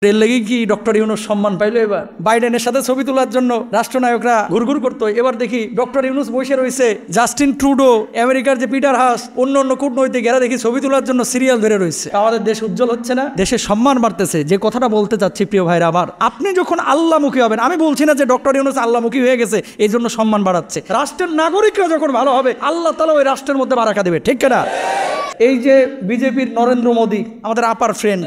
এর লেগে কি ডক্টর ইউনূস সম্মান পাইলো? এবার বাইডেনের সাথে ছবি তোলার জন্য রাষ্ট্রনায়করা ঘুরঘুর করতো, এবার দেখি ডক্টর ইউনূস বসে রয়েছে, জাস্টিন ট্রুডো, আমেরিকার যে পিটার হাস, অন্য কূটনৈতিক এরা দেখি ছবি তোলার জন্য সিরিয়াল ধরে রয়েছে। আমাদের দেশ উজ্জ্বল হচ্ছে না, দেশের সম্মান বাড়তেছে। যে কথাটা বলতে চাচ্ছি প্রিয় ভাইরা আমার, আপনি যখন আল্লাহমুখী হবেন, আমি বলছি না যে ডক্টর ইউনূস আল্লাহমুখী হয়ে গেছে এই জন্য সম্মান বাড়াচ্ছে, রাষ্ট্রের নাগরিকরা যখন ভালো হবে আল্লাহ তাআলা ওই রাষ্ট্রের মধ্যে বারাকা দেবে, ঠিক না? এই যে বিজেপির নরেন্দ্র মোদী, আমাদের আপার ফ্রেন্ড,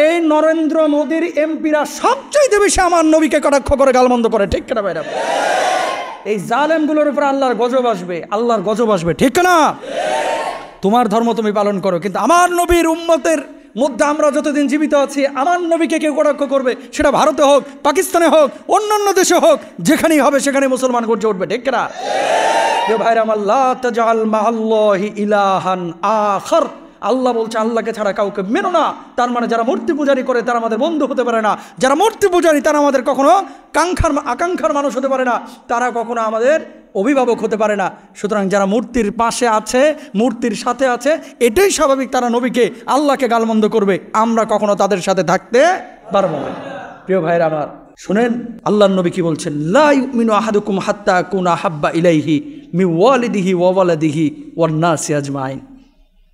এই নরেন্দ্র মোদীর এমপিরা সবচেয়ে বেশি আমার নবীকে কটাক্ষ করে গালমন্দ করে, ঠিক না ভাইরা? এই জালেমগুলোর উপর আল্লাহর গজব আসবে, আল্লাহর গজব আসবে, ঠিক না? তোমার ধর্ম তুমি পালন করো, কিন্তু আমার নবীর উম্মতের মধ্যে আমরা যতদিন জীবিত আছি আমার নবীকে কেউ কটাক্ষ করবে, সেটা ভারতে হোক, পাকিস্তানে হোক, অন্যান্য দেশে হোক, যেখানেই হবে সেখানে মুসলমান গর্জে উঠবে, ঠিক না? ভাইরা আমার, লা তাজআল মাআল্লাহি ইলাহান আখার, আল্লাহ বলছে আল্লাহকে ছাড়া কাউকে মেনো না। তার মানে যারা মূর্তি পূজারি করে তারা আমাদের বন্ধু হতে পারে না, যারা মূর্তি পূজারি তারা আমাদের কখনো আকাঙ্ক্ষার মানুষ হতে পারে না, তারা কখনো আমাদের অভিভাবক হতে পারে না। সুতরাং যারা মূর্তির পাশে আছে, মূর্তির সাথে আছে, এটাই স্বাভাবিক, তারা নবীকে আল্লাহকে গালমন্দ করবে, আমরা কখনো তাদের সাথে থাকতে পারবো না। প্রিয় ভাইরা আমার শুনেন, আল্লাহর নবী কি বলছেন? লা ইউমিনু আহাদুকুম হাত্তা আকুনা হাব্বা ইলাইহি মিন ওয়ালিদিহি ওয়া ওয়ালাদিহি ওয়ান নাসি আজমাইন।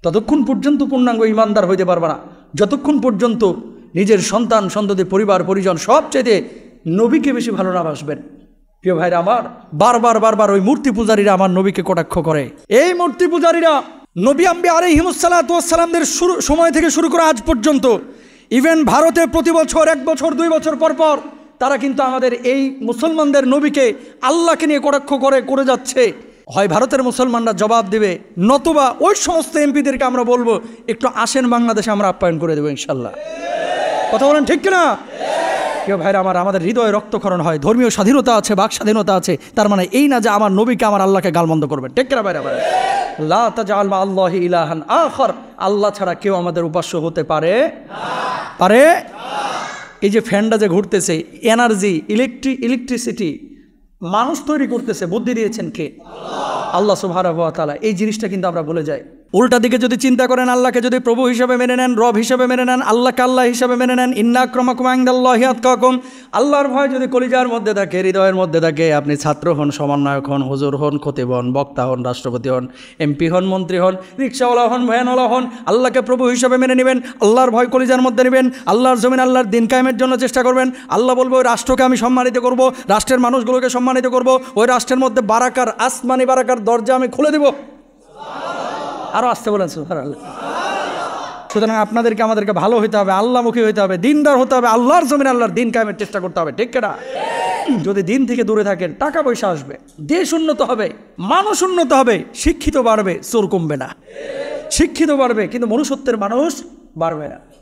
ততক্ষণ পর্যন্ত পূর্ণাঙ্গ ইমানদার হইতে পারবে না যতক্ষণ পর্যন্ত নিজের সন্তান সন্ততি পরিবার পরিজন সবচেয়ে নবীকে বেশি ভালো না বাসবেন। প্রিয় ভাইরা আমার, বারবার ওই মূর্তি পূজারীরা আমার নবীকে কটাক্ষ করে। এই মূর্তি পূজারীরা নবী আম্বিয়া আলাইহিমুসসালাতু ওয়াসসালামদের সময় থেকে শুরু করে আজ পর্যন্ত, ইভেন ভারতে প্রতি বছর 1 বছর 2 বছর পর তারা কিন্তু আমাদের এই মুসলমানদের নবীকে আল্লাহকে নিয়ে কটাক্ষ করে যাচ্ছে। হয় ভারতের মুসলমানরা জবাব দেবে, নতুবা ওই সমস্ত এমপিদেরকে আমরা বলবো একটু আসেন বাংলাদেশে, আমরা আপ্যায়ন করে দেবো ইনশাল্লাহ। কথা বলেন ঠিক কিনা? কেউ ভাইরা আমার, আমাদের হৃদয়ে রক্তক্ষরণ হয়, ধর্মীয় স্বাধীনতা আছে, বাক স্বাধীনতা আছে, তার মানে এই না যে আমার নবীকে আমার আল্লাহকে গালমন্দ করবে, ঠিক কিনা ভাইরা? লা তাজআল মাআল্লাহি ইলাহান আখার, আল্লাহ ছাড়া কেউ আমাদের উপাস্য হতে পারে? এই যে ফ্যানটা যে ঘুরতেছে, এনার্জি, ইলেকট্রিসিটি মানুষ তৈরি করতেছে, বুদ্ধি দিয়েছেন কে? আল্লাহ সুবহানাহু ওয়া তাআলা। এই জিনিসটা কিন্তু আমরা ভুলে যাই। উল্টা দিকে যদি চিন্তা করেন, আল্লাহকে যদি প্রভু হিসাবে মেনে নেন, রব হিসাবে মেনে নেন, আল্লাহকে আল্লাহ হিসাবে মেনে নেন, ইন্না আক্রামাকুম ইনদাল্লাহি আতকাকুম, আল্লাহর ভয় যদি কলিজার মধ্যে থাকে, হৃদয়ের মধ্যে থাকে, আপনি ছাত্র হন, সমন্বয়ক হন, হুজুর হন, খতিব হন, বক্তা হন, রাষ্ট্রপতি হন, এমপি হন, মন্ত্রী হন, রিকশাওয়ালা হন, ভ্যানওয়ালা হন, আল্লাহকে প্রভু হিসাবে মেনে নেবেন, আল্লাহর ভয় কলিজার মধ্যে নেবেন, আল্লাহর জমিন আল্লাহর দিন কায়েমের জন্য চেষ্টা করবেন। আল্লাহ বলবো ওই রাষ্ট্রকে আমি সম্মানিত করব, রাষ্ট্রের মানুষগুলোকে সম্মানিত করব, ওই রাষ্ট্রের মধ্যে বারাকার, আসমানি বারাকার দরজা আমি খুলে দেব। আরো আসতে বলেন সুবহানাল্লাহ। সুতরাং আপনাদেরকে আমাদেরকে ভালো হইতে হবে, আল্লাহমুখী হইতে হবে, দিনদার হতে হবে, আল্লাহর জমিন আল্লাহর দিন কায়েমের চেষ্টা করতে হবে, ঠিক না? যদি দিন থেকে দূরে থাকেন, টাকা পয়সা আসবে, দেশ উন্নত হবে, মানুষ উন্নত হবে, শিক্ষিত বাড়বে, চোর কমবে না। শিক্ষিত বাড়বে কিন্তু মনুষ্যত্বের মানুষ বাড়বে না।